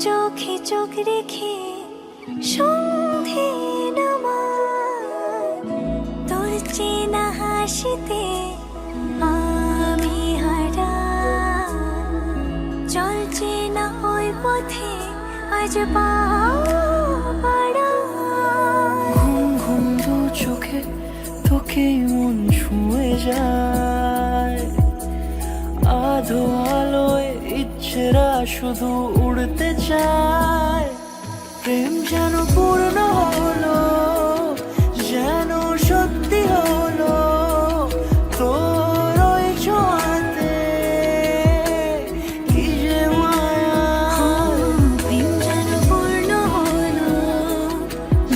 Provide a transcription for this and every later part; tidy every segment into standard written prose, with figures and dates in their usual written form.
চোখে চোখ রেখে সন্ধে নামার তোর চেনা হাসিতে আমি হারা চলছে না ওই পথে আজ পাড়া ঘুম ঘুম দু চোখে তোকে মন ছুঁয়ে যায় আধো আলোয় ইচ্ছেরা শুধু উড়তে চায় প্রেম যেন পূর্ণ হলো যেন সত্যি হলো তোর ওই ছোঁয়াতে কি যে মায়া প্রেম যেন পূর্ণ হলো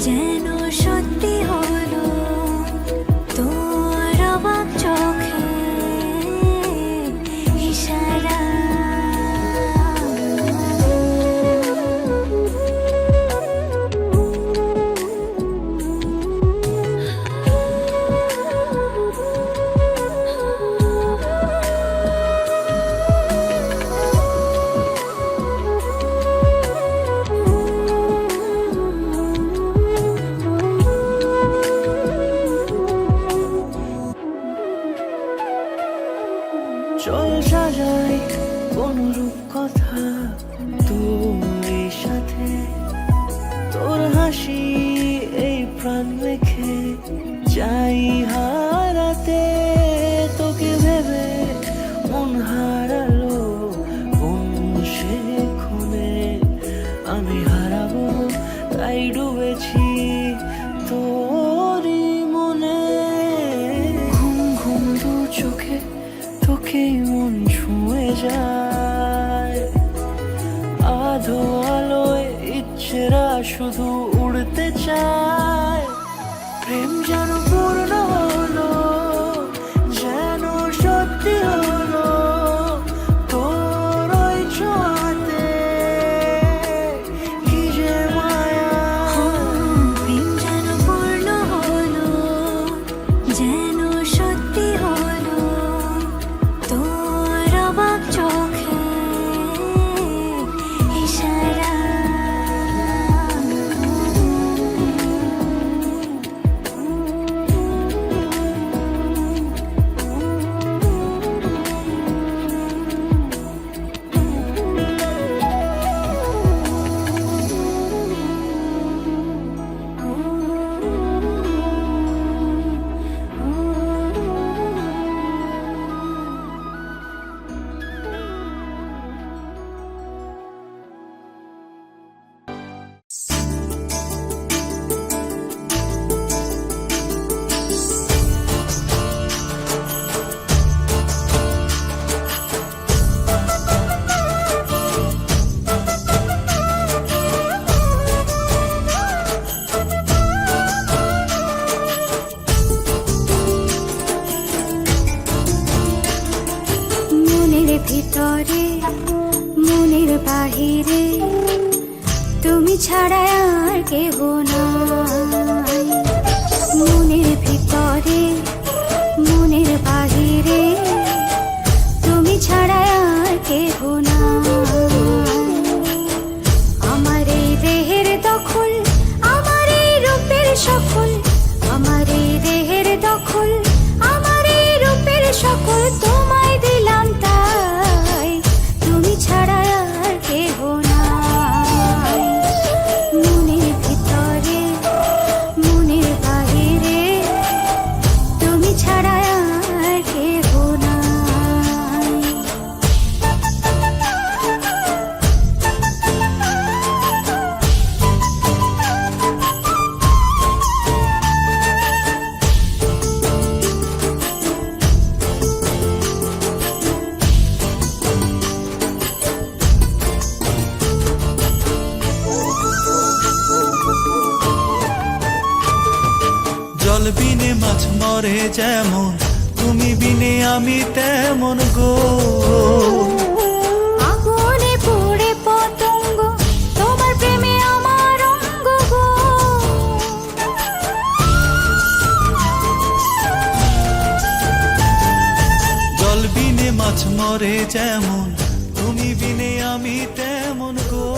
যেন সত্যি হলো তোর অবাক চোখে ইশারা চল সাজাই কোন রূপ কথা তোর সাথে তোর হাসি এই প্রাণ রেখে যাই হারাতে তোকে ভেবে মন হারালো কোন সে খুনে আমি হারাবো তাই ডুবেছি তোরই মনে ঘুম ঘুম দু চোখে তোকে মন ছুঁয়ে যায় আধো আলোয় ইচ্ছেরা শুধু উড়তে চায় প্রেম যেন পূর্ণ হলো যেন সত্যি হলো তোর ওই ছোঁয়াতে কি যে মায়া প্রেম যেন পূর্ণ হলো যেন সত্যি হলো তোর অবাক চোখে ইশারা মনের ভিতরে মনের বাহিরে তুমি ছাড়া আর কেহ নাই মনের ভিতরে মনের বাহিরে তুমি ছাড়া আর কেহ নাই আমার এই দেহের দখল আমার এই রূপের সকল আমার এই দেহের দখল আমার এই রূপের সকল তোমায় দিলাম তাই তুমি ছাড়া আর কেহ নাই মনের ভিতরে মনের বাহিরে তুমি ছাড়া আর কেহ নাই জল বিনে মাছ মরে যেমন তুমি বিনে আমি তেমন গো আগুনে পুড়ে পতঙ্গ তোমার প্রেমে আমার অঙ্গ গো জল বিনে মাছ মরে যেমন তুমি বিনে আমি তেমন গো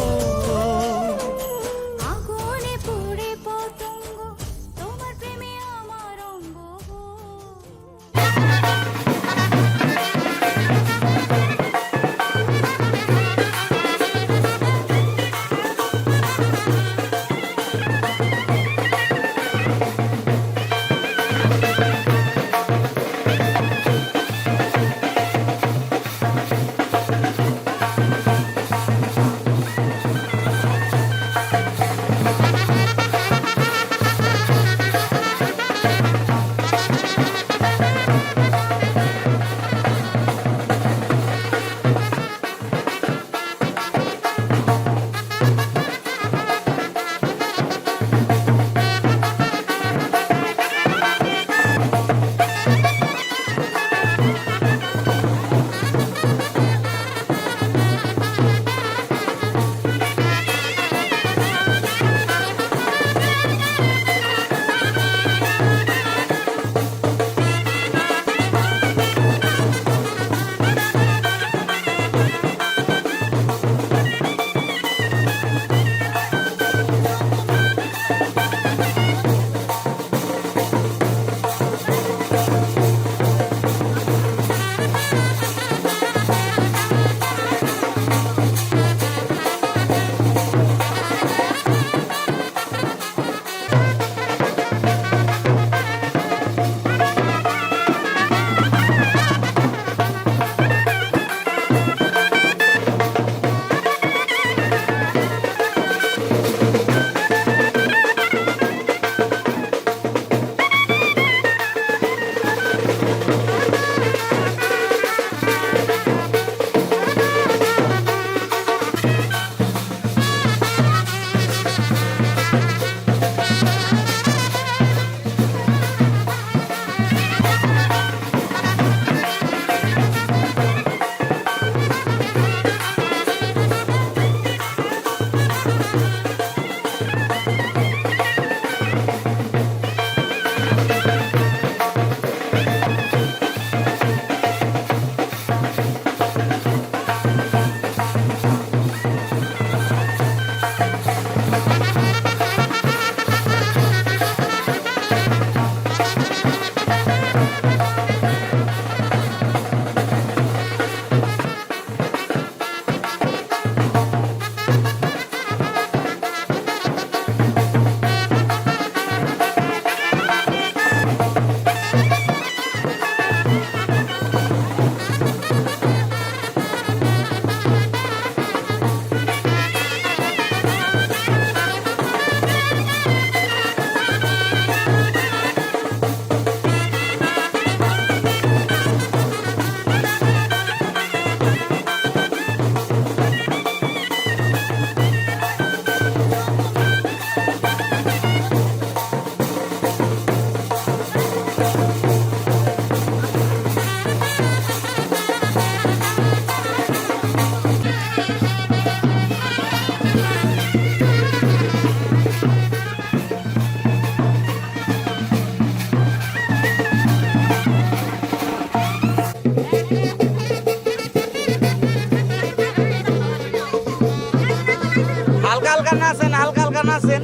হালকা হালকা নাচেন, হালকা হালকা নাচেন।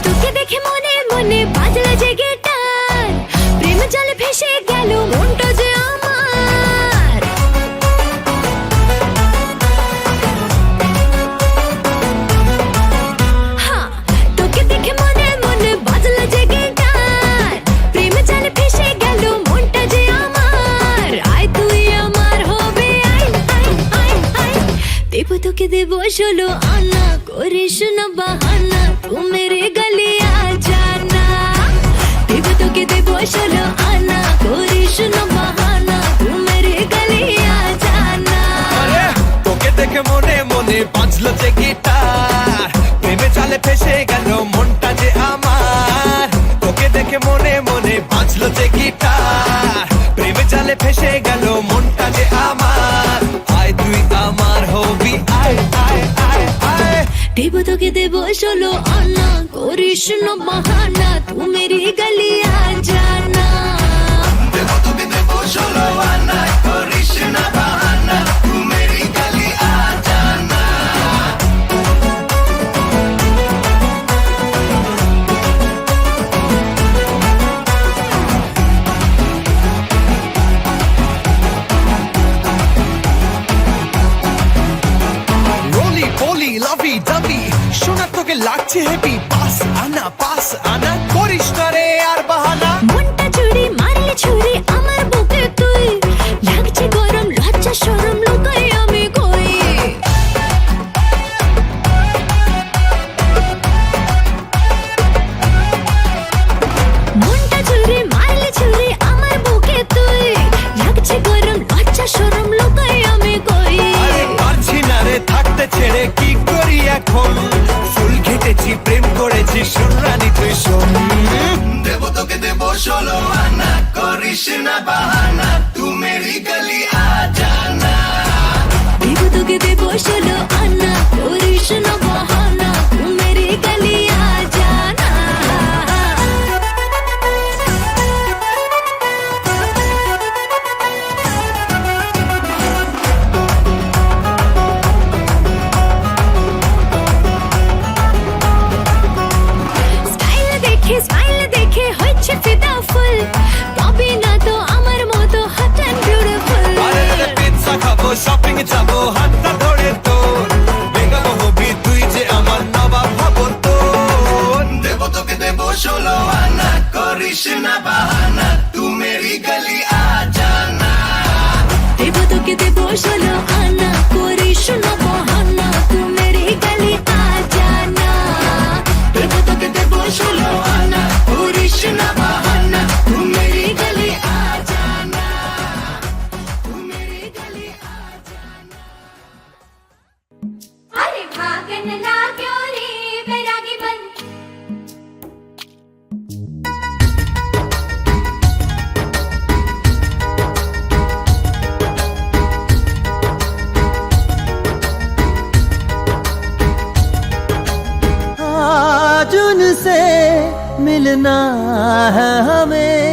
তোকে দেখে মনে মনে বাজলো যে গিটার, প্রেম জলে ভেসে গেল মনটা যে আমার। হ্যাঁ, তোকে দেখে মনে মনে বাজলো যে গিটার, প্রেম জলে ভেসে গেল মনটা যে আমার। আয় তুই আমার হবে, আয় আয় আয় আয়, দেব তোকে দেব 16 আনা, করিস না বাহানা, তু মেরে গলি আ জানা। দেব তোকে দেব 16 আনা, করিস না বাহানা, তু মেরে গলি আ জানা। আরে তোকে দেখে মনে মনে বাজলো যে গিটার, প্রেমে জালে ফেসে গেল মনটা যে আমার। তোকে দেখে মনে মনে বাজলো যে গিটার, প্রেমে জালে ফেসে গেল মনটা যে আমার। আয় তুই আমার হবি, আয় আয় আয় আয়। দেব তোকে দেব 16 আনা, করিস না বাহানা, তু মেরি গলি আ জানা। দেব তোকে দেব 16 আনা, করিস না বাহানা, তু মেরি গলি আ জানা। রোলি পলি লাভি দাবি, শোনা তোকে লাগছে হেভি, পাস আনা করিস না রে আর বাহানা। মনটা চুরি মারলে ছুরি আমার বুকে তুই, লাগছে গরম লজ্জা শরম লুকাই আমি কই। মনটা চুরি মারলে ছুরি আমার বুকে তুই, লাগছে গরম লজ্জা শরম লুকাই আমি কই। আরে পারছি না রে থাকতে ছেড়ে, কি করি এখন? ফুল ঘেটেছি প্রেম করেছি, শুনরানি তুই শোন। দেব তোকে দেব 16 আনা, করিস না বাহানা, তু মেরি গলি আ জানা। দেব তোকে দেব 16 আনা, করিস না বাহানা, তু মেরি গলি আ জানা। স্মাইল দেখে হচ্ছে ফিদা ফুল, পাবি না তো আমার মতো হট এন্ড বিউটিফুল। আরে রে পিৎজা খাবো, শপিং যাবো, হাতটা ধরে তোর বেঙ্গাবো হবি তুই যে আমার নবাব ভাবো তোর। দেব তোকে দেব 16 আনা, করিস না বাহানা, তু মেরি গলি আ জানা। দেব তোকে দেব 16 আনা, করিস না বাহানা, তু মেরি গলি আ জানা। দেব তোকে দেব 16 আনা, করিস না বাহানা, তু মেরি গলি আ জানা। তু মেরি গলি আ জানা। अरे भागन ना क्यों रे बैरागी बन। आज उनसे मिलना है हमें,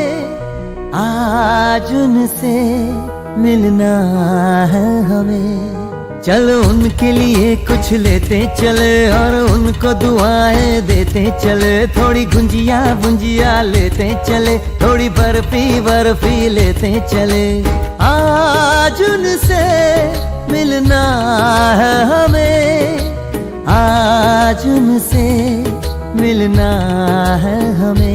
आज उनसे मिलना है हमें। चल उनके लिए कुछ लेते चले और उनको दुआएं देते चले। थोड़ी गुंजिया बुंजिया लेते चले, थोड़ी बर्फी बर्फी लेते चले। आज उनसे मिलना है हमें, आज उनसे मिलना है हमें।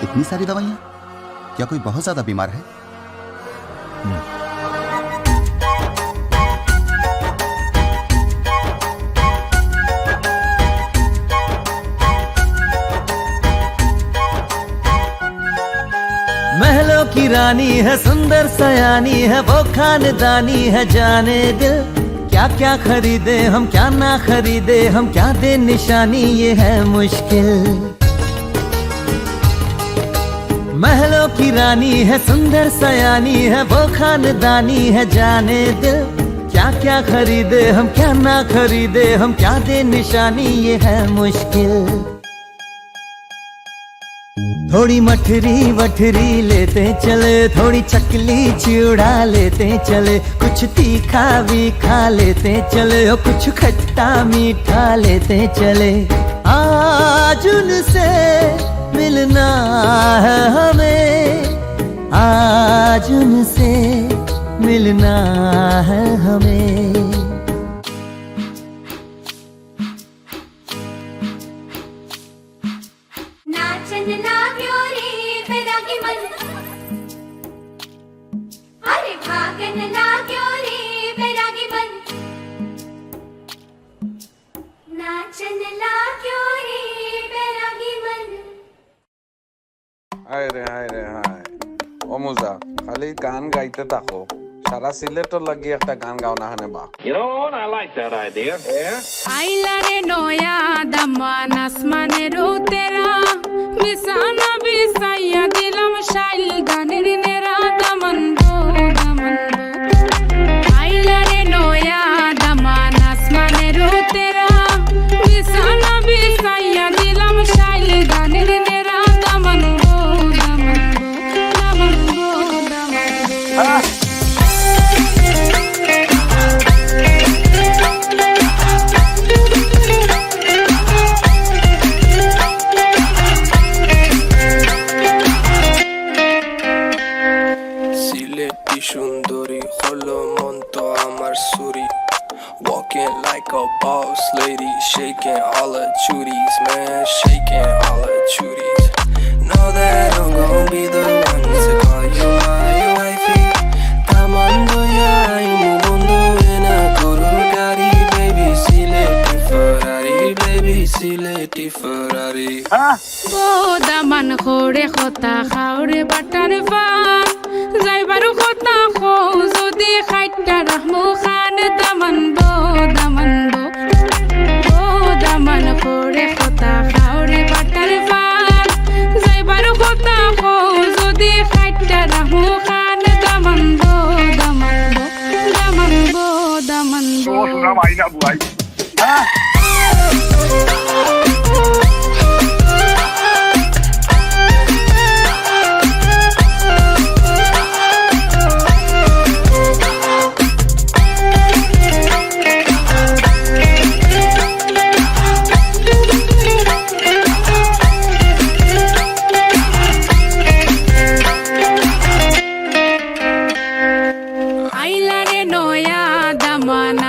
इतनी सारी दवाइयां? क्या कोई बहुत ज्यादा बीमार है? महलों की रानी है, सुंदर सयानी है, वो खानदानी है जाने दिल। क्या क्या खरीदे हम, क्या ना खरीदे हम, क्या दे निशानी, ये है मुश्किल। महलों की रानी है, सुंदर सयानी है, वो खानदानी है जाने दिल। क्या क्या खरीदे हम, क्या ना खरीदे हम, क्या दे निशानी, ये है मुश्किल। थोड़ी मठरी वठरी लेते चले, थोड़ी चकली चिड़ा लेते चले, कुछ तीखा भी खा लेते चले, और कुछ खट्टा मीठा लेते चले। आज उनसे मिलना है हमें, आज उनसे मिलना है हमें। नाचन लाग्यो रे बैरागी मन, अरे भागन लाग्यो रे बैरागी मन, नाचन लाग्यो रे बैरागी मन। হায় রে হায় রে হায়, অমুজা খালি গান গাইতে থাকো, সারা সিলেটর লাগি একটা গান গাও না হানে বা। You know what? I like that idea. আইলা রে নয়া দামান আসমানের উতেরা, বিছানা বিছাইয়া দিলাম শাইল গানের নেরা, দামান গো দামান গো। আইলা রে নয়া দামান আসমানের উতেরা, বিছানা বিছাইয়া দিলাম শাইল গানের নেরা, দামান গো দামান গো, দামান গো দামান গো। সুন্দরী হলো মন তো আমার সুরি, walking like a boss lady, shaking all her chuties, man, shaking all her chuties. Know that I'm gonna be the one to call you my wifey. Tamando ya imo bondo ena gurur gari, baby sileti Ferrari, baby sileti Ferrari. O Daman খোরে খতা খাওরে butter fun, যাইবারু খতা খো যদি খাইটা রাহমু খান, দামান বো দামান বো। ও দামান খোরে খতা খাওরে butter fun, যাইবারু খতা খো যদি খাইটা রাহমু খান, দামান বো দামান বো, দামান বো দামান বো।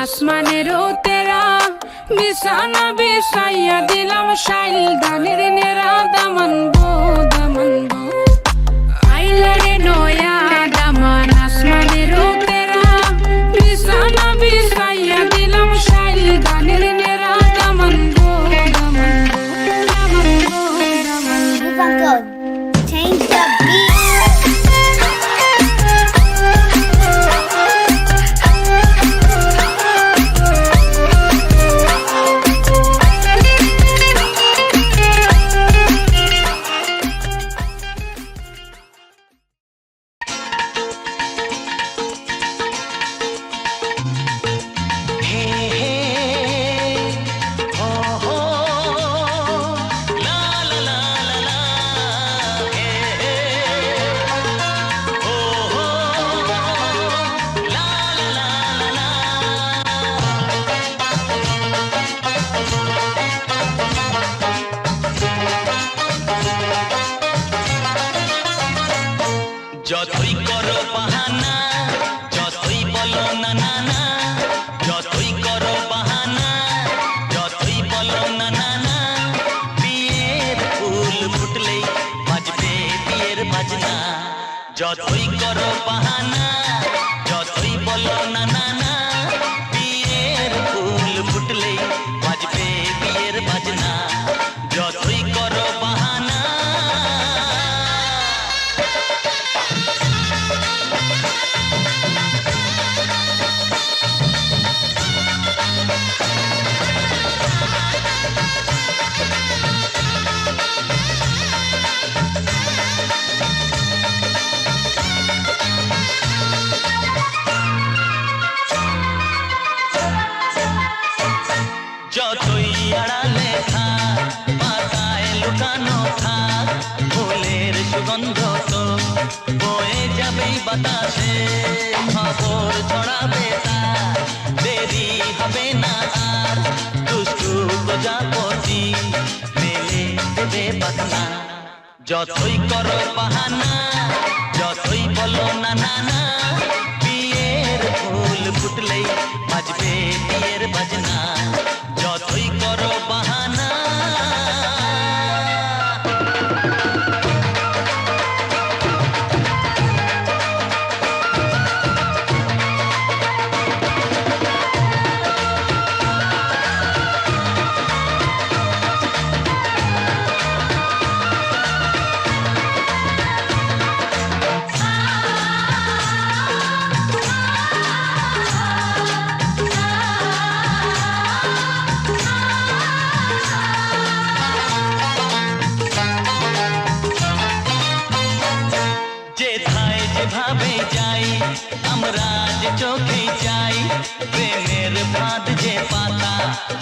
আসমানের তেরা, বিছানা বিছাইয়া দিলাম শাইল গানের নেরা, দামান গো দামান গো। আইলা রে নয়া দামান আসমানের তেরা, বিছানা বিছাইয়া দিলাম শাইল গানের নেরা, দামান গো দামান গো, দামান গো দামান গো। Change the beat. বাতাসে খবর ছড়াবে তার, দেরি হবে না আর, দুষ্টু প্রজাপতি মেলে দেবে পাখনা। যতই করো বাহানা, যতই বলো না না না, বিয়ের ফুল ফুটলেই বাজবে বিয়ের বাজনা। যতই করো বাহানা। যেথায় যেভাবে যাই আমরা যে চোখে যাই, প্রেমের ফাঁদ যে পাতা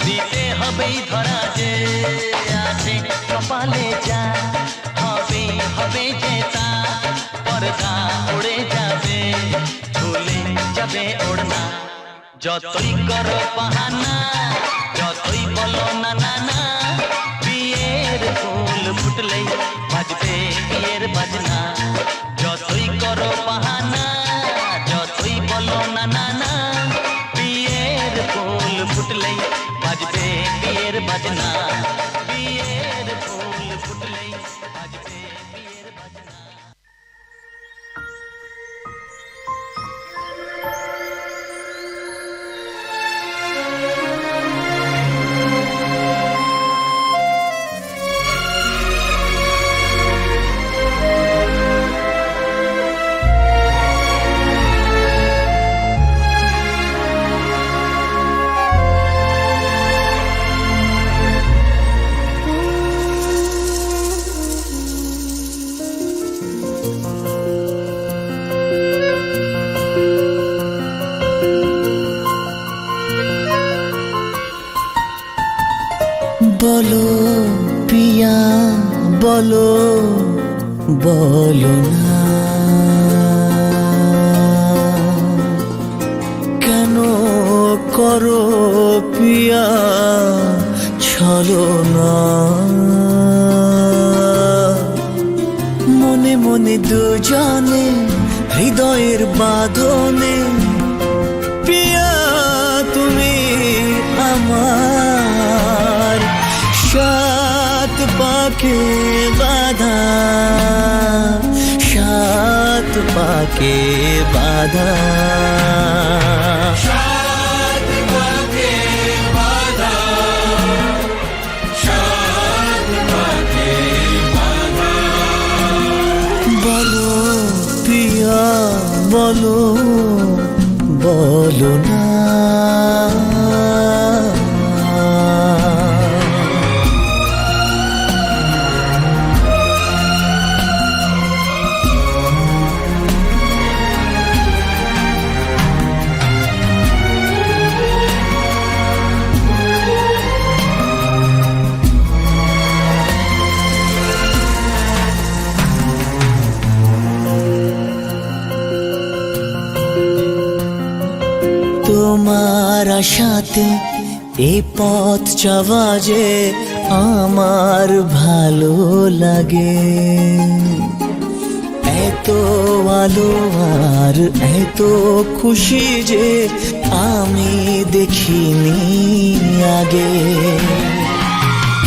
দিতে হবেই ধরা, যে আছে কপালে যা হবে হবে যে তা, পর্দা উড়ে যাবে ভুলে যাবে ওড়না। যতই করো বাহানা, যতই বলো না না না, বিয়ের ফুল ফুটলেই বাজবে বিয়ের বাজনা। যতই করো বাহানা, যতই বলো না না না, বিয়ের ফুল ফুটলেই বাজবে বিয়ের বাজনা। বিয়ের ফুল ফুটলেই বাজবে বিয়ের বাজনা। বলো পিয়া বলো, বলো না কেন করো পিয়া ছলনা। মনে মনে দুজনে হৃদয়ের বাঁধনে, পিয়া তুমি আমার সাত পাকে বাঁধা, সাত পাকে বাঁধা, সাত পাকে বাঁধা, সাত পাকে বাঁধা। বলো পিয়া বলো, বলো না তোমার আশাতে এ পথ চাওয়া যে আমার ভালো লাগে। এত আলো আর এত খুশি যে আমি দেখিনি আগে।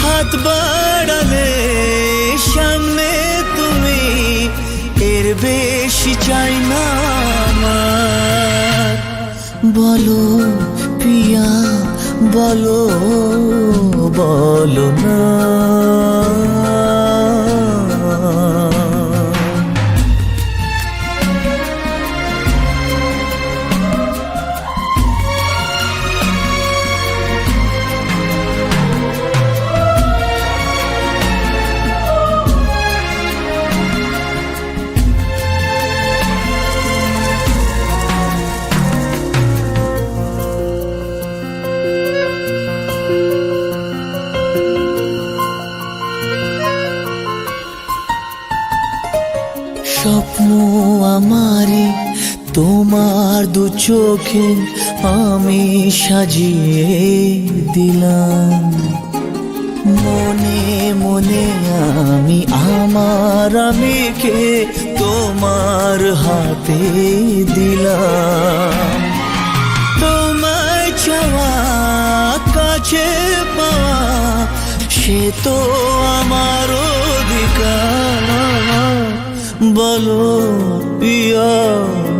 হাত বাড়ালে সামনে তুমি, এর বেশি চাই না আমার। বলো পিয়া বলো, বলো না স্বপ্ন আমারি তোমার দু চোখে আমি সাজিয়ে দিলাম, মনে মনে আমি আমার আমিকে তোমার হাতে দিলাম। তোমায় চাওয়া কাছে পাওয়া সে তো আমার অধিকার। বলো পিয়া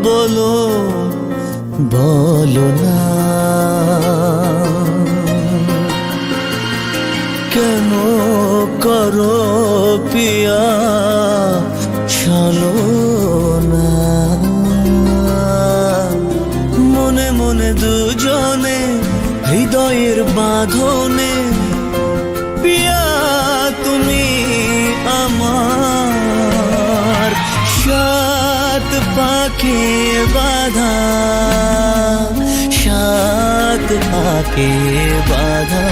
বলো, বলো না কেন করো পিয়া চলো না। মনে মনে দুজনে হৃদয়ের বাঁধনে পিয়া তুমি আমার, সাত পাকে বাঁধা, সাত পাকে বাঁধা।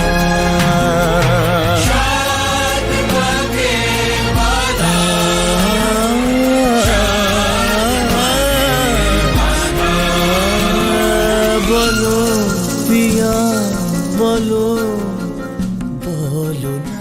বলো পিয়া বলো, বলো না।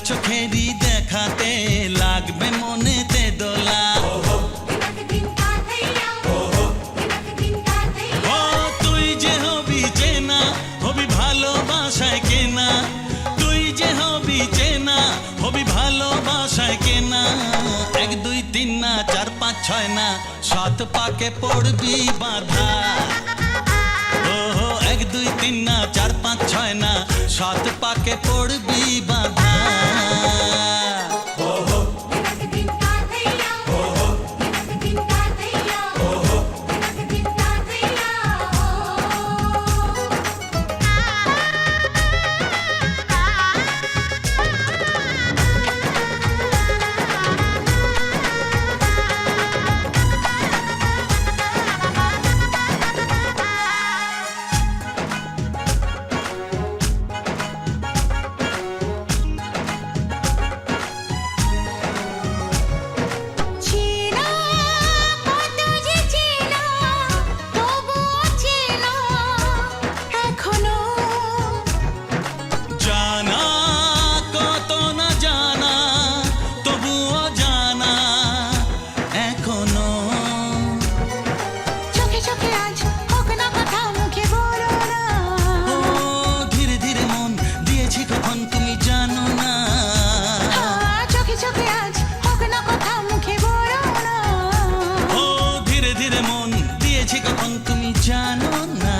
চোখেরই দেখাতে লাগবে মনেতে দোলা ও তুই যে হবি চেনা হবি ভালোবাসায় কেনা তুই যে হবি চেনা হবি ভালোবাসায় কেনা 1 2 3 না 4 5 6 না 7 পাকে পড়বি বাধা ওহো 1 2 3 না 4 5 6 না 7 পাকে পড়বি বাধা চেনা কত যে চেনা তবুও চেনা এখনো জানা কত না জানা তবুও জানা এখনো চোখে চোখে আজ হোক না কথা মুখে বলো না ও ধীরে ধীরে মন দিয়েছি কখন তুমি জানো না চোখে চোখে আজ হোক না কথা মুখে বলো না ও ধীরে ধীরে মন দিয়েছি কখন তুমি জানো না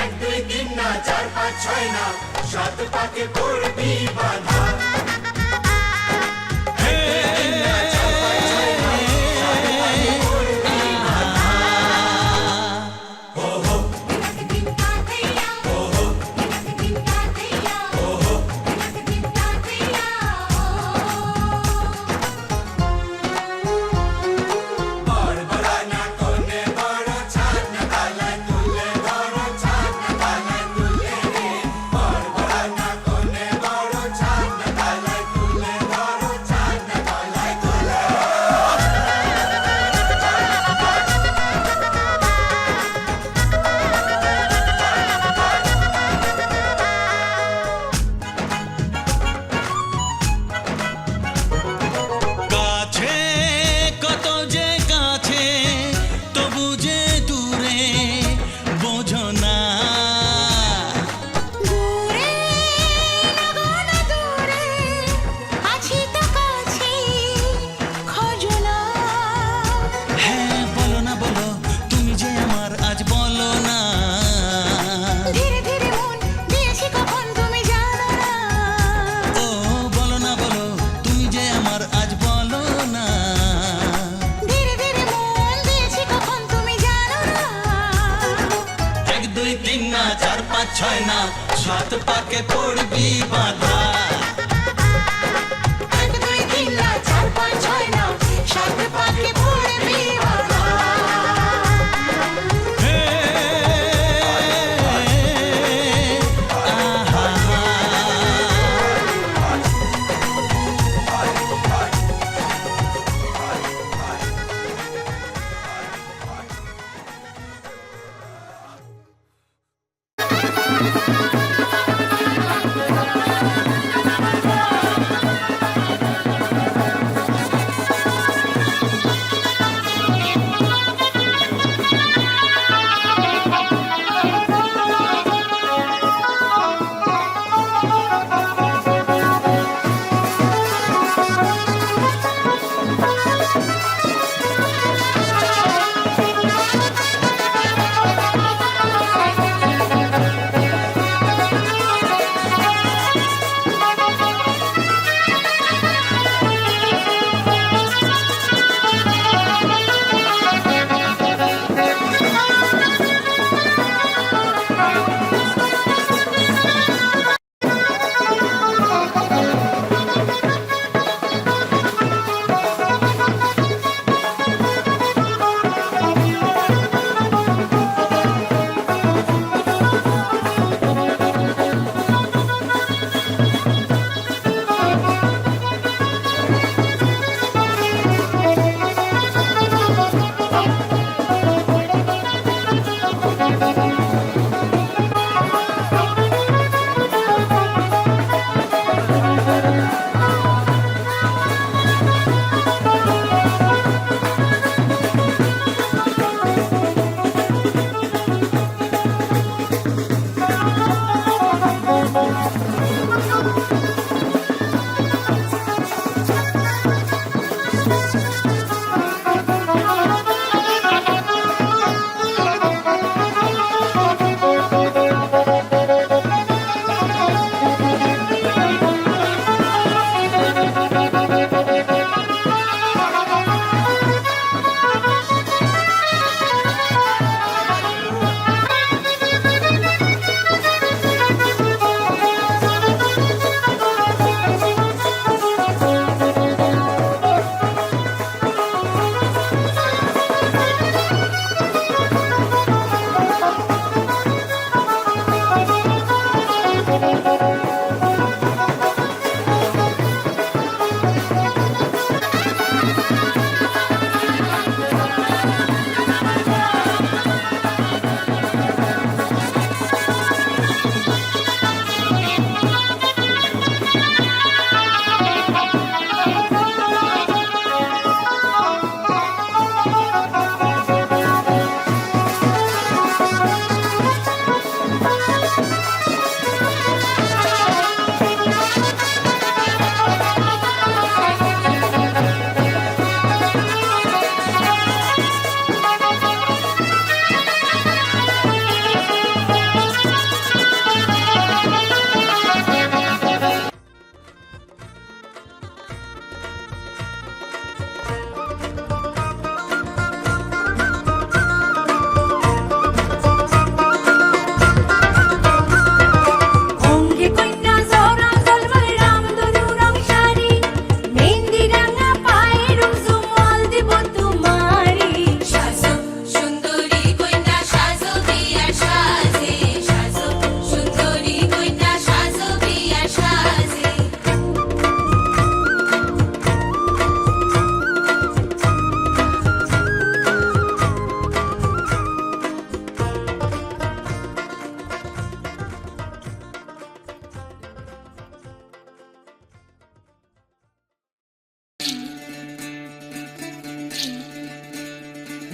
1 2 3 না 4 5 6 না 7 পাকে পড়বি বাধা কাছে কত যে কাছে তবু যে দূরে বোঝো না দূরে লাগো না দূরে আছি তো কাছে খোঁজো না হ্যাঁ বলো না বলো তুমি যে আমার আজ বলো না ধীরে ধীরে মন দিয়েছি কখন তুমি জানো না ও বলো না বলো তুমি যে আমার আজ বলো না ধীরে ধীরে মন দিয়েছি কখন তুমি জানো না 1 2 3 না 4 5 6 না 7 পাকে পড়বি বাধা 1 2 3 না 4 5 6 না 7 পাকে পড়বি বাধা আহা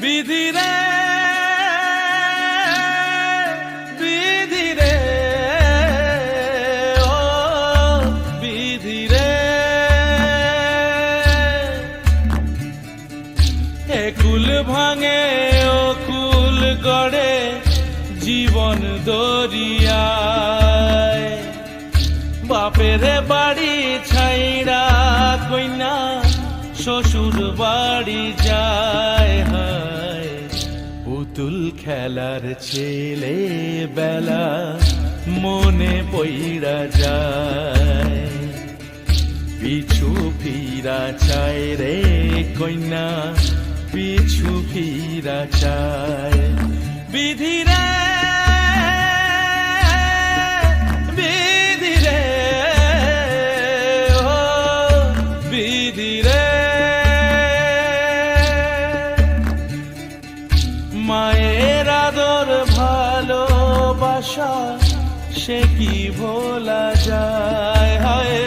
বিধি রে বিধি রে ও বিধি রে এ কুল ভাঙে ও কুল গড়ে জীবন দরিয়ায় বাপের বাড়ি ছাইড়া কইনা শ্বশুর বাড়ি যায় হায় পুতুল খেলার ছেলে বেলা মনে পইড়া যায় পিছু ফিরা চায় রে কইনা পিছু ফিরা চায় বিধি রে বিধি রে ও বিধি রে মায়ের আদর ভালোবাসা সে কি ভোলা যায় হায়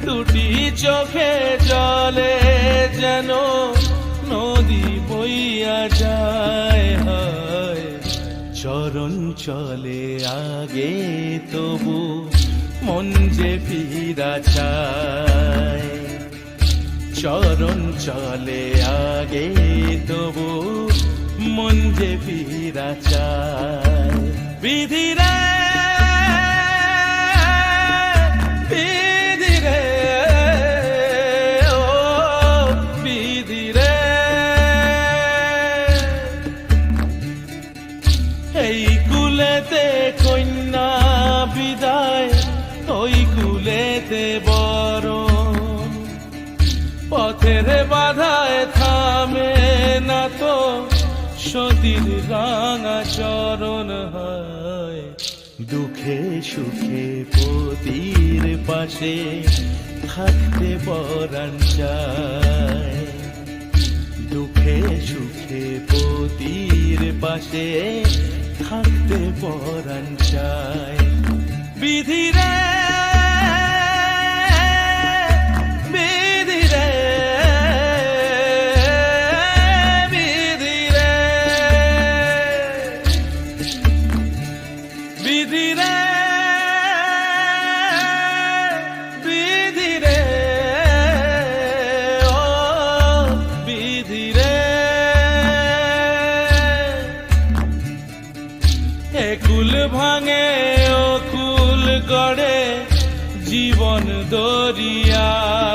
দুটি চোখে জলে যেন নদী বইয়া যায় হায় চরণ চলে আগে তবু মন যে ফিরা চায় চরণ চলে আগে তবু মন যে ফিরা চায় বিধি রে বিধি রে ও বিধি রে এই কুলেতে কন্যা বিদায় ওই কুলেতে বরণ পথের বাধায় থামে না তো সতীর রাঙা চরণ হয় দুঃখে সুখে পতির পাশে থাকতে পরাণ চায় দুঃখে সুখে পতির পাশে থাকতে পরাণ চায় বিধি রে বিধি রে বিধি রে বিধি রে বিধি রে ও বিধি রে এ কুল ভাঙে ও কুল গড়ে জীবন দরিয়ায়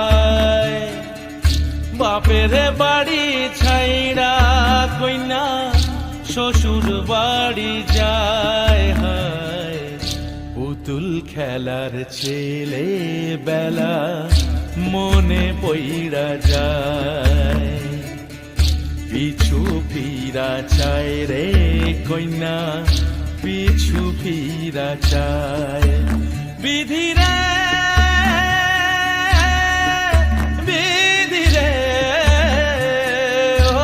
বাপের বাড়ি ছাইড়া কইনা শ্বশুর বাড়ি যায় হায় পুতুল খেলার ছেলে বেলা মনে পইড়া যায় পিছু ফিরা চায় রে কইনা পিছু ফিরা চায় বিধি রে বিধি রে ও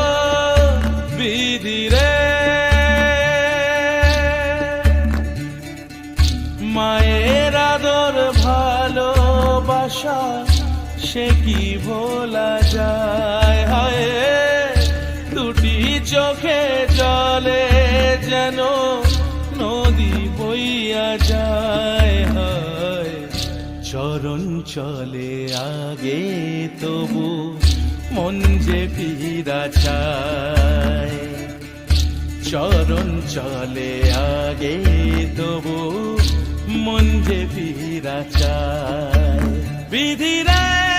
বিধি রে মায়ের আদর ভালোবাসা সে কি ভোলা যায় হায় দুটি চোখে জলে যেন নদী বইয়া যায় হায় চরণ চলে আগে তবু মন যে ফিরা চায় চরণ চলে আগে তবু মন যে ফিরা চায় বিধি রে